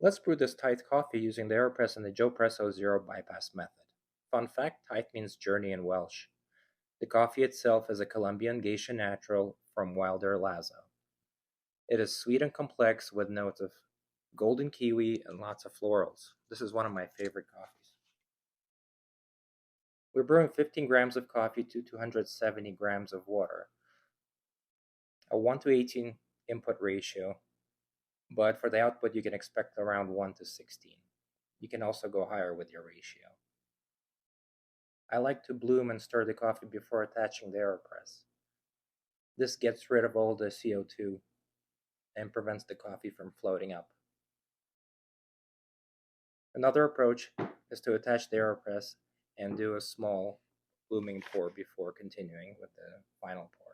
Let's brew this Tithe coffee using the AeroPress and the JOEPRESSO zero bypass method. Fun fact, Tithe means journey in Welsh. The coffee itself is a Colombian Geisha Natural from Wilder Lazo. It is sweet and complex with notes of golden kiwi and lots of florals. This is one of my favorite coffees. We're brewing 15 grams of coffee to 270 grams of water, a 1 to 18 input ratio, but for the output you can expect around 1 to 16. You can also go higher with your ratio. I like to bloom and stir the coffee before attaching the AeroPress. This gets rid of all the CO2 and prevents the coffee from floating up. Another approach is to attach the AeroPress and do a small blooming pour before continuing with the final pour.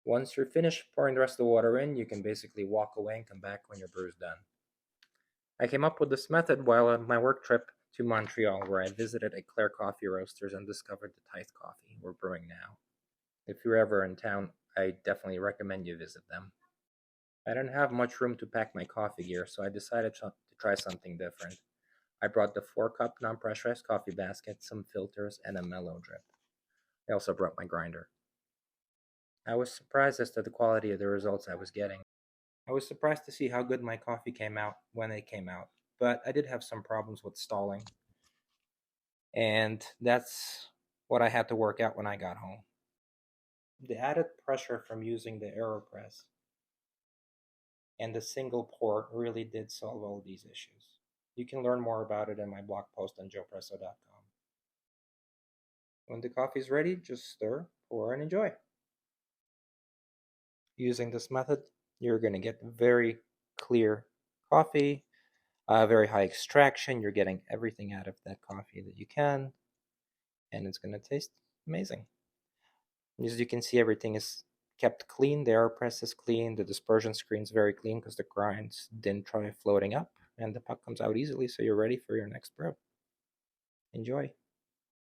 Once you're finished pouring the rest of the water in, you can basically walk away and come back when your brew is done. I came up with this method while on my work trip to Montreal, where I visited Eclair Coffee Roasters and discovered the Tithe coffee we're brewing now. If you're ever in town, I definitely recommend you visit them. I didn't have much room to pack my coffee gear, so I decided to try something different. I brought the 4-cup non-pressurized coffee basket, some filters, and a mellow drip. I also brought my grinder. I was surprised as to the quality of the results I was getting. I was surprised to see how good my coffee came out when it came out, but I did have some problems with stalling, and that's what I had to work out when I got home. The added pressure from using the AeroPress and the single pour really did solve all these issues. You can learn more about it in my blog post on joepresso.com. When the coffee is ready, just stir, pour, and enjoy. Using this method, you're going to get very clear coffee, very high extraction. You're getting everything out of that coffee that you can, and it's going to taste amazing. As you can see, everything is kept clean. The AeroPress is clean. The dispersion screen is very clean because the grinds didn't try floating up, and the puck comes out easily, so you're ready for your next brew. Enjoy.